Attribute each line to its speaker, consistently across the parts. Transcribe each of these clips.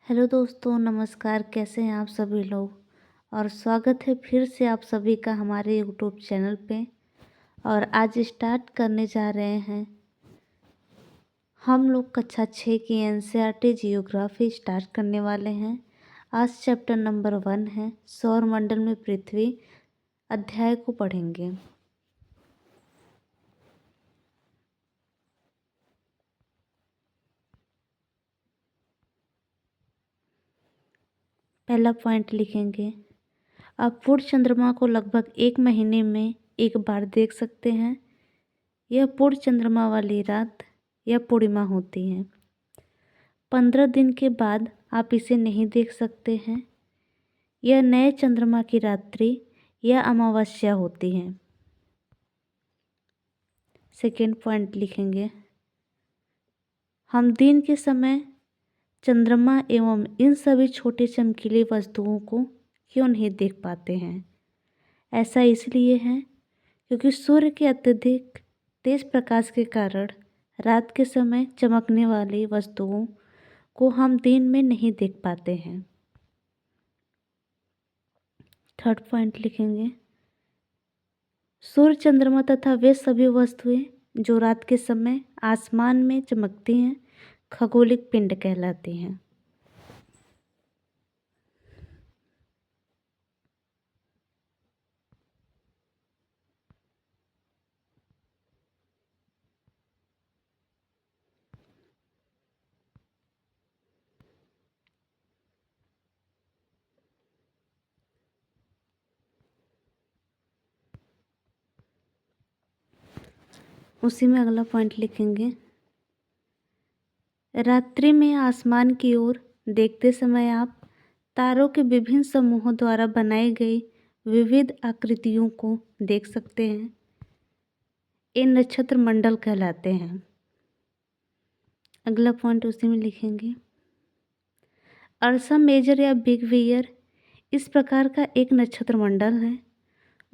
Speaker 1: Hello दोस्तों, नमस्कार। कैसे हैं आप सभी लोग। और स्वागत है फिर से आप सभी का हमारे यूट्यूब चैनल पे। और आज स्टार्ट करने जा रहे हैं हम लोग कक्षा 6 की एनसीईआरटी जियोग्राफी स्टार्ट करने वाले हैं। आज चैप्टर नंबर 1 है सौर मंडल में पृथ्वी अध्याय को पढ़ेंगे। पहला पॉइंट लिखेंगे, आप पूर्ण चंद्रमा को लगभग 1 महीने में एक बार देख सकते हैं। यह पूर्ण चंद्रमा वाली रात या पूर्णिमा होती है। 15 दिन के बाद आप इसे नहीं देख सकते हैं। यह नए चंद्रमा की रात्रि या अमावस्या होती है। सेकेंड पॉइंट लिखेंगे, हम दिन के समय चंद्रमा एवं इन सभी छोटे चमकीली वस्तुओं को क्यों नहीं देख पाते हैं। ऐसा इसलिए है क्योंकि सूर्य के अत्यधिक तेज प्रकाश के कारण रात के समय चमकने वाली वस्तुओं को हम दिन में नहीं देख पाते हैं। थर्ड पॉइंट लिखेंगे, सूर्य, चंद्रमा तथा वे सभी वस्तुएं जो रात के समय आसमान में चमकती हैं खगोलिक पिंड कहलाती हैं। उसी में अगला पॉइंट लिखेंगे, रात्रि में आसमान की ओर देखते समय आप तारों के विभिन्न समूहों द्वारा बनाई गई विविध आकृतियों को देख सकते हैं। ये नक्षत्र मंडल कहलाते हैं। अगला पॉइंट उसी में लिखेंगे, अर्सा मेजर या बिग वियर इस प्रकार का एक नक्षत्र मंडल है।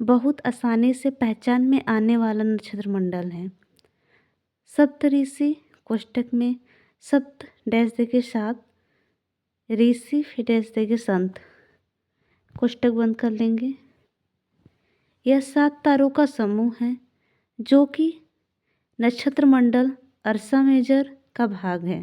Speaker 1: बहुत आसानी से पहचान में आने वाला नक्षत्र मंडल है। सप्तऋषि कोष्टक में सप्त डैश दे के साथ ऋषि फिर डैश दे के संत कोष्टक बंद कर लेंगे। यह 7 तारों का समूह है जो कि नक्षत्र मंडल अर्सा मेजर का भाग है।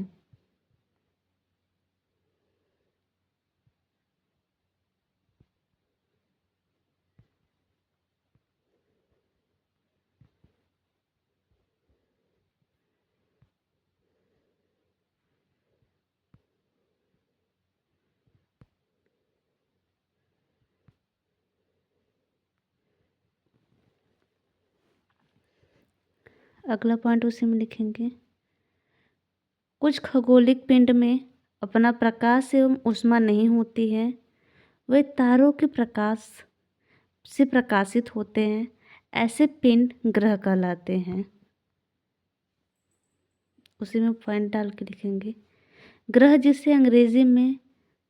Speaker 1: अगला पॉइंट उसी में लिखेंगे, कुछ खगोलिक पिंड में अपना प्रकाश एवं ऊष्मा नहीं होती है। वे तारों के प्रकाश से प्रकाशित होते हैं। ऐसे पिंड ग्रह कहलाते हैं। उसी में पॉइंट डाल के लिखेंगे, ग्रह जिसे अंग्रेजी में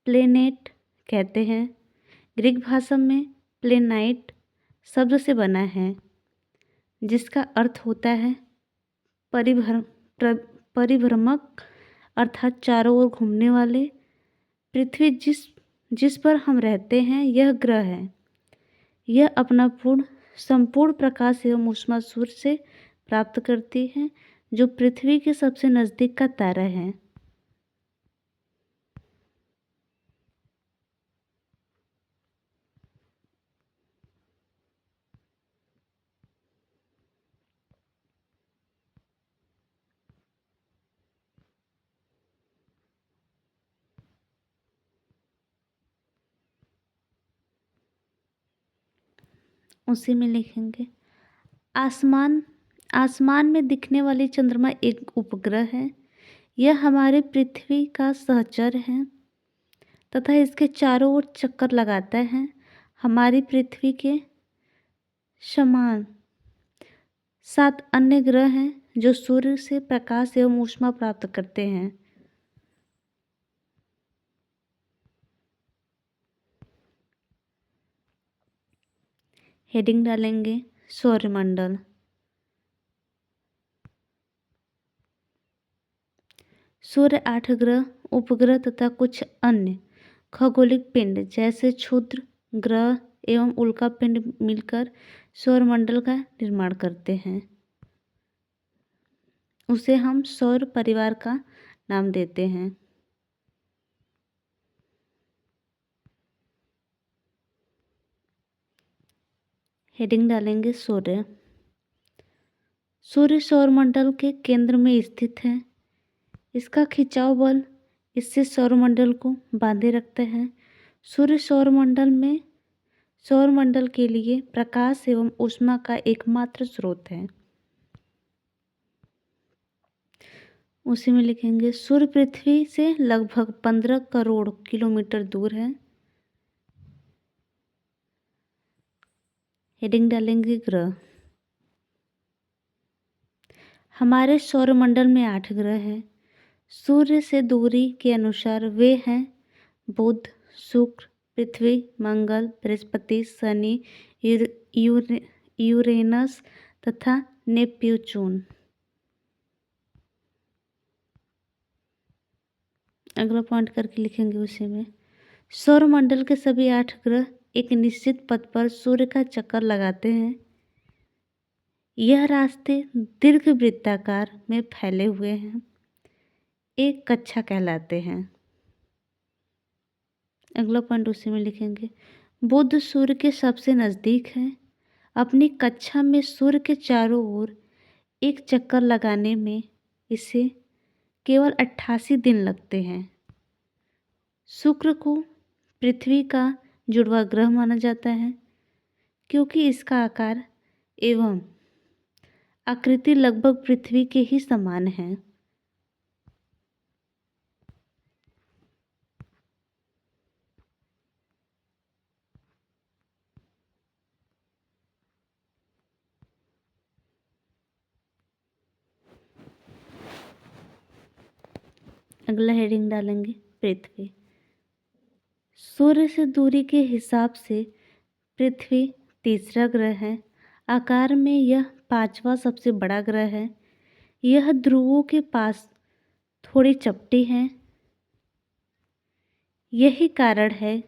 Speaker 1: प्लेनेट कहते हैं, ग्रीक भाषा में प्लेनाइट शब्द से बना है जिसका अर्थ होता है परिभ्रमक अर्थात चारों ओर घूमने वाले। पृथ्वी जिस पर हम रहते हैं यह ग्रह है। यह अपना संपूर्ण प्रकाश एवं ऊष्मा सूर्य से प्राप्त करती है जो पृथ्वी के सबसे नज़दीक का तारा है। उसी में लिखेंगे, आसमान में दिखने वाली चंद्रमा एक उपग्रह है। यह हमारे पृथ्वी का सहचर है तथा इसके चारों ओर चक्कर लगाता है। हमारी पृथ्वी के समान 7 अन्य ग्रह हैं जो सूर्य से प्रकाश एवं ऊष्मा प्राप्त करते हैं। हेडिंग डालेंगे सौरमंडल। सूर्य 8 ग्रह, उपग्रह तथा कुछ अन्य खगोलिक पिंड जैसे क्षुद्र ग्रह एवं उल्कापिंड मिलकर सौरमंडल का निर्माण करते हैं। उसे हम सौर परिवार का नाम देते हैं। हेडिंग डालेंगे सूर्य। सूर्य सौरमंडल के केंद्र में स्थित है। इसका खिंचाव बल इससे सौरमंडल को बांधे रखते हैं। सूर्य सौरमंडल के लिए प्रकाश एवं ऊष्मा का एकमात्र स्रोत है। उसी में लिखेंगे सूर्य पृथ्वी से लगभग 15 करोड़ किलोमीटर दूर है। हेडिंग डालेंगे ग्रह। हमारे सौरमंडल में 8 ग्रह हैं। सूर्य से दूरी के अनुसार वे हैं बुध, शुक्र, पृथ्वी, मंगल, बृहस्पति, शनि, यूरेनस तथा नेपच्यून। अगला पॉइंट करके लिखेंगे उसी में सौरमंडल के सभी 8 ग्रह एक निश्चित पथ पर सूर्य का चक्कर लगाते हैं। यह रास्ते दीर्घवृत्ताकार में फैले हुए हैं, एक कक्षा कहलाते हैं। अगला पॉइंट उसी में लिखेंगे बुध सूर्य के सबसे नज़दीक है। अपनी कक्षा में सूर्य के चारों ओर एक चक्कर लगाने में इसे केवल 88 दिन लगते हैं। शुक्र को पृथ्वी का जुड़वा ग्रह माना जाता है क्योंकि इसका आकार एवं आकृति लगभग पृथ्वी के ही समान है। अगला हेडिंग डालेंगे पृथ्वी। सूर्य से दूरी के हिसाब से पृथ्वी तीसरा ग्रह है। आकार में यह 5वां सबसे बड़ा ग्रह है। यह ध्रुवों के पास थोड़ी चपटी है। यही कारण है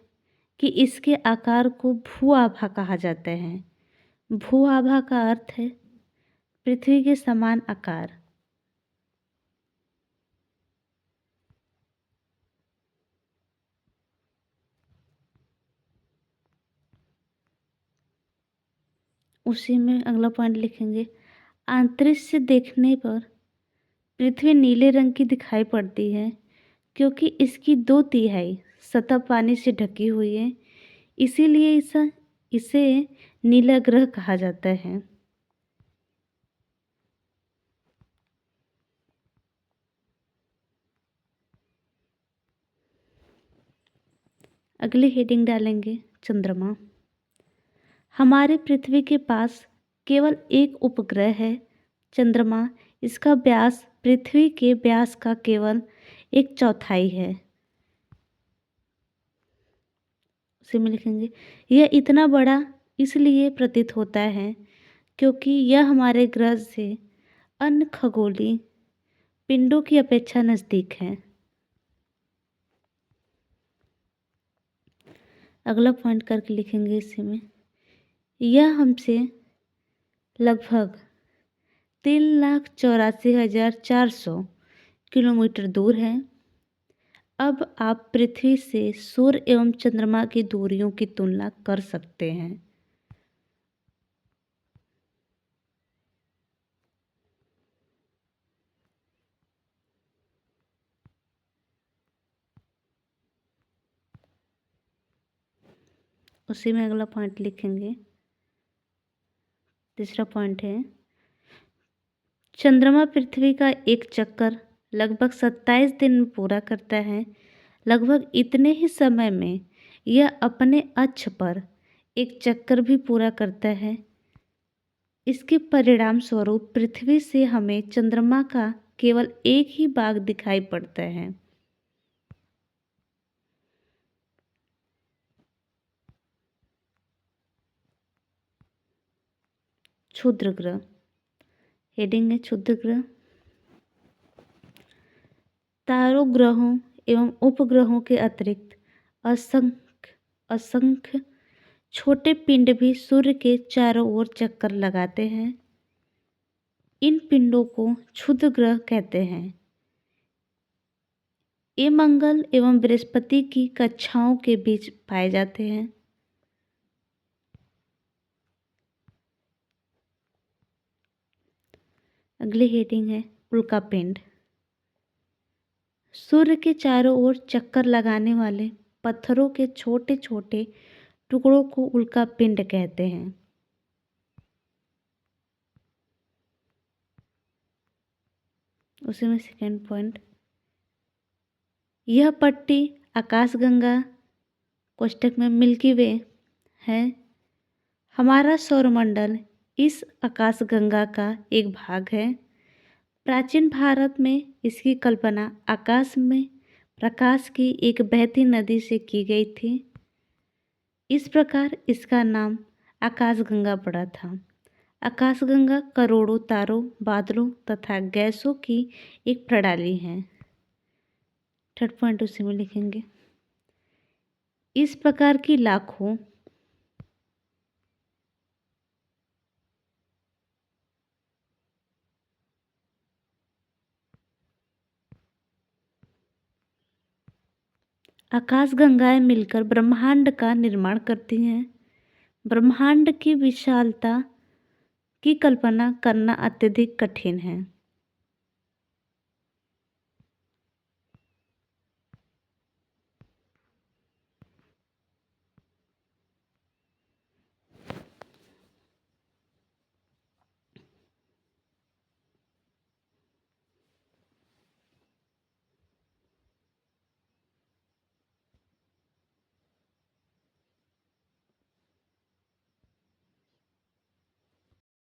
Speaker 1: कि इसके आकार को भू आभा कहा जाता है। भू आभा का अर्थ है पृथ्वी के समान आकार। उसी में अगला पॉइंट लिखेंगे अंतरिक्ष से देखने पर पृथ्वी नीले रंग की दिखाई पड़ती है क्योंकि इसकी 2/3 सतह पानी से ढकी हुई है। इसीलिए इसे नीला ग्रह कहा जाता है। अगली हेडिंग डालेंगे चंद्रमा। हमारे पृथ्वी के पास केवल एक उपग्रह है चंद्रमा। इसका व्यास पृथ्वी के व्यास का केवल 1/4 है। उसी में लिखेंगे यह इतना बड़ा इसलिए प्रतीत होता है क्योंकि यह हमारे ग्रह से अन्य खगोलीय पिंडों की अपेक्षा नज़दीक है। अगला पॉइंट करके लिखेंगे इसी में यह हमसे लगभग 3,84,400 किलोमीटर दूर है। अब आप पृथ्वी से सूर्य एवं चंद्रमा की दूरियों की तुलना कर सकते हैं। उसी में अगला पॉइंट लिखेंगे तीसरा पॉइंट है चंद्रमा पृथ्वी का एक चक्कर लगभग 27 दिन में पूरा करता है। लगभग इतने ही समय में यह अपने अक्ष पर एक चक्कर भी पूरा करता है। इसके परिणाम स्वरूप पृथ्वी से हमें चंद्रमा का केवल एक ही भाग दिखाई पड़ता है। क्षुद्र ग्रह। हेडिंग है क्षुद्र ग्रह। तारों, ग्रहों एवं उपग्रहों के अतिरिक्त असंख्य असंख्य छोटे पिंड भी सूर्य के चारों ओर चक्कर लगाते हैं। इन पिंडों को क्षुद्र ग्रह कहते हैं। ये मंगल एवं बृहस्पति की कक्षाओं के बीच पाए जाते हैं। अगली हेडिंग है उल्कापिंड। सूर्य के चारों ओर चक्कर लगाने वाले पत्थरों के छोटे छोटे टुकड़ों को उल्कापिंड कहते हैं। उसी में सेकेंड पॉइंट, यह पट्टी आकाशगंगा कोष्टक में मिल्की वे है। हमारा सौरमंडल इस आकाशगंगा का एक भाग है। प्राचीन भारत में इसकी कल्पना आकाश में प्रकाश की एक बहती नदी से की गई थी। इस प्रकार इसका नाम आकाशगंगा पड़ा था। आकाशगंगा करोड़ों तारों, बादलों तथा गैसों की एक प्रणाली है। थर्ड पॉइंट उसी में लिखेंगे। इस प्रकार की लाखों आकाशगंगाएं मिलकर ब्रह्मांड का निर्माण करती हैं। ब्रह्मांड की विशालता की कल्पना करना अत्यधिक कठिन है।